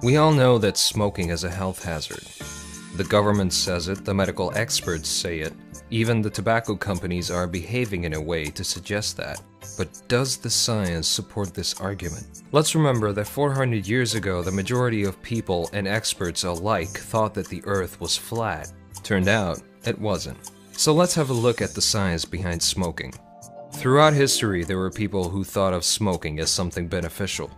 We all know that smoking is a health hazard. The government says it, the medical experts say it, even the tobacco companies are behaving in a way to suggest that. But does the science support this argument? Let's remember that 400 years ago, the majority of people and experts alike thought that the Earth was flat. Turned out, it wasn't. So let's have a look at the science behind smoking. Throughout history, there were people who thought of smoking as something beneficial,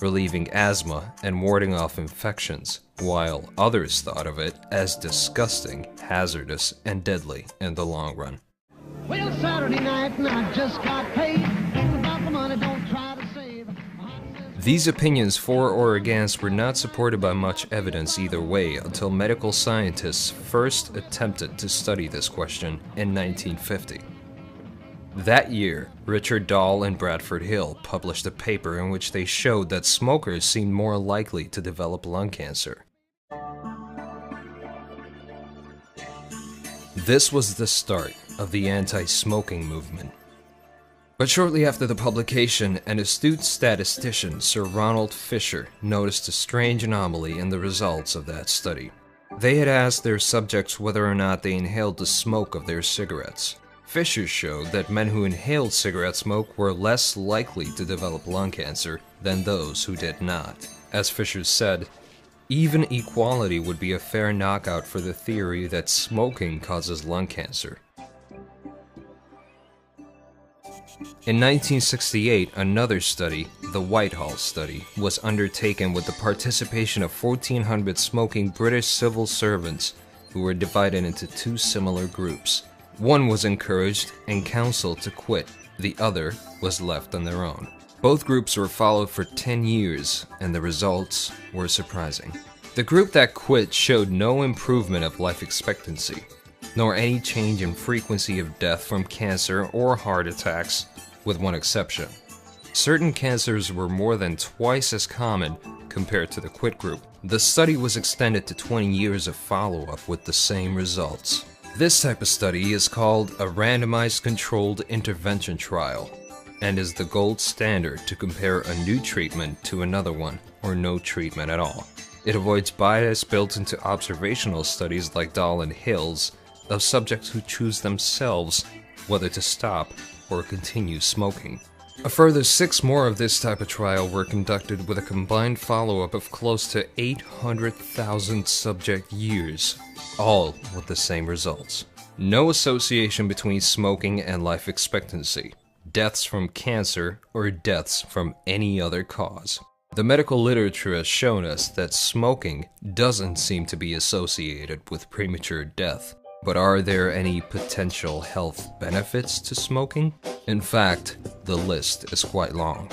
relieving asthma and warding off infections, while others thought of it as disgusting, hazardous, and deadly in the long run. Well, Saturday night and I just got paid. About the money, don't try to save. These opinions for or against were not supported by much evidence either way until medical scientists first attempted to study this question in 1950. That year, Richard Dahl and Bradford Hill published a paper in which they showed that smokers seemed more likely to develop lung cancer. This was the start of the anti-smoking movement. But shortly after the publication, an astute statistician, Sir Ronald Fisher, noticed a strange anomaly in the results of that study. They had asked their subjects whether or not they inhaled the smoke of their cigarettes. Fisher showed that men who inhaled cigarette smoke were less likely to develop lung cancer than those who did not. As Fisher said, even equality would be a fair knockout for the theory that smoking causes lung cancer. In 1968, another study, the Whitehall study, was undertaken with the participation of 1,400 smoking British civil servants who were divided into two similar groups. One was encouraged and counseled to quit, the other was left on their own. Both groups were followed for 10 years, and the results were surprising. The group that quit showed no improvement of life expectancy, nor any change in frequency of death from cancer or heart attacks, with one exception. Certain cancers were more than twice as common compared to the quit group. The study was extended to 20 years of follow-up with the same results. This type of study is called a randomized controlled intervention trial and is the gold standard to compare a new treatment to another one or no treatment at all. It avoids bias built into observational studies like Dahl and Hill's of subjects who choose themselves whether to stop or continue smoking. A further 6 more of this type of trial were conducted with a combined follow-up of close to 800,000 subject years, all with the same results. No association between smoking and life expectancy, deaths from cancer, or deaths from any other cause. The medical literature has shown us that smoking doesn't seem to be associated with premature death. But are there any potential health benefits to smoking? In fact, the list is quite long.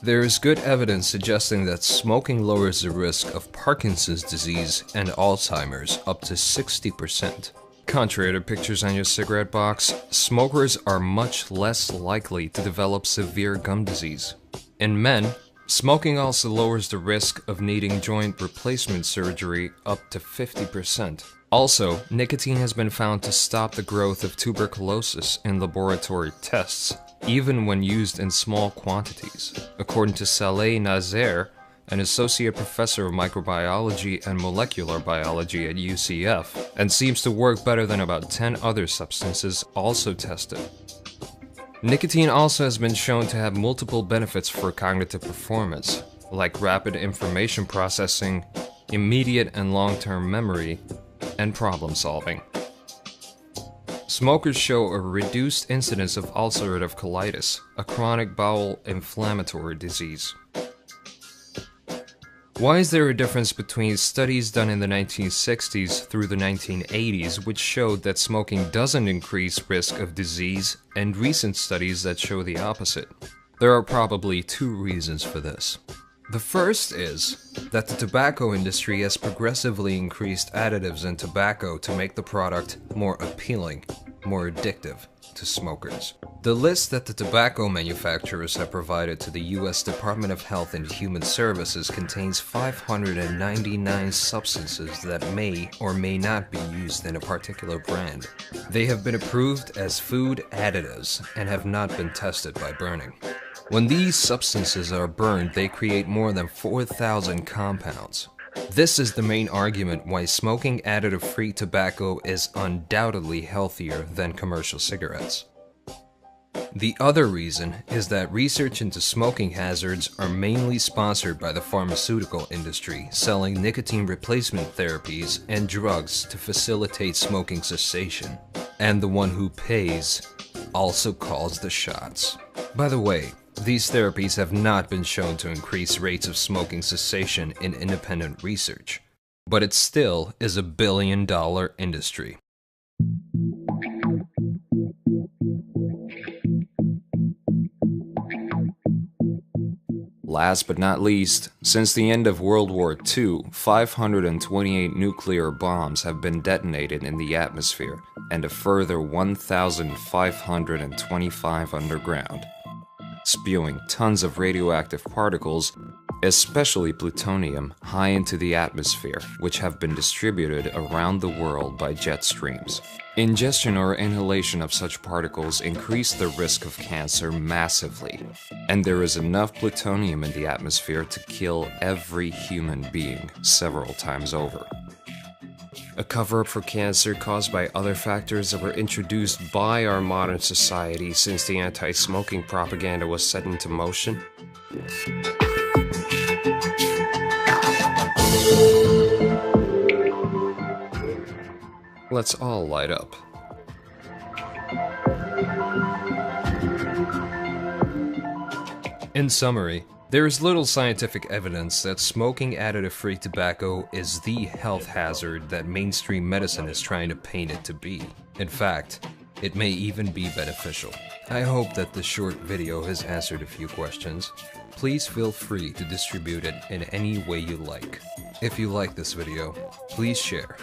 There is good evidence suggesting that smoking lowers the risk of Parkinson's disease and Alzheimer's up to 60%. Contrary to pictures on your cigarette box, smokers are much less likely to develop severe gum disease. In men, smoking also lowers the risk of needing joint replacement surgery up to 50%. Also, nicotine has been found to stop the growth of tuberculosis in laboratory tests, even when used in small quantities, according to Saleh Nazer, an associate professor of microbiology and molecular biology at UCF, and seems to work better than about 10 other substances also tested. Nicotine also has been shown to have multiple benefits for cognitive performance, like rapid information processing, immediate and long-term memory, and problem solving. Smokers show a reduced incidence of ulcerative colitis, a chronic bowel inflammatory disease. Why is there a difference between studies done in the 1960s through the 1980s which showed that smoking doesn't increase risk of disease and recent studies that show the opposite? There are probably two reasons for this. The first is that the tobacco industry has progressively increased additives in tobacco to make the product more appealing, more addictive to smokers. The list that the tobacco manufacturers have provided to the US Department of Health and Human Services contains 599 substances that may or may not be used in a particular brand. They have been approved as food additives and have not been tested by burning. When these substances are burned, they create more than 4,000 compounds. This is the main argument why smoking additive-free tobacco is undoubtedly healthier than commercial cigarettes. The other reason is that research into smoking hazards are mainly sponsored by the pharmaceutical industry, selling nicotine replacement therapies and drugs to facilitate smoking cessation. And the one who pays also calls the shots. By the way, these therapies have not been shown to increase rates of smoking cessation in independent research, but it still is a billion-dollar industry. Last but not least, since the end of World War II, 528 nuclear bombs have been detonated in the atmosphere, and a further 1,525 underground, spewing tons of radioactive particles, especially plutonium, high into the atmosphere, which have been distributed around the world by jet streams. Ingestion or inhalation of such particles increase the risk of cancer massively, and there is enough plutonium in the atmosphere to kill every human being several times over. A cover-up for cancer caused by other factors that were introduced by our modern society since the anti-smoking propaganda was set into motion? Let's all light up. In summary, there is little scientific evidence that smoking additive-free tobacco is the health hazard that mainstream medicine is trying to paint it to be. In fact, it may even be beneficial. I hope that this short video has answered a few questions. Please feel free to distribute it in any way you like. If you like this video, please share.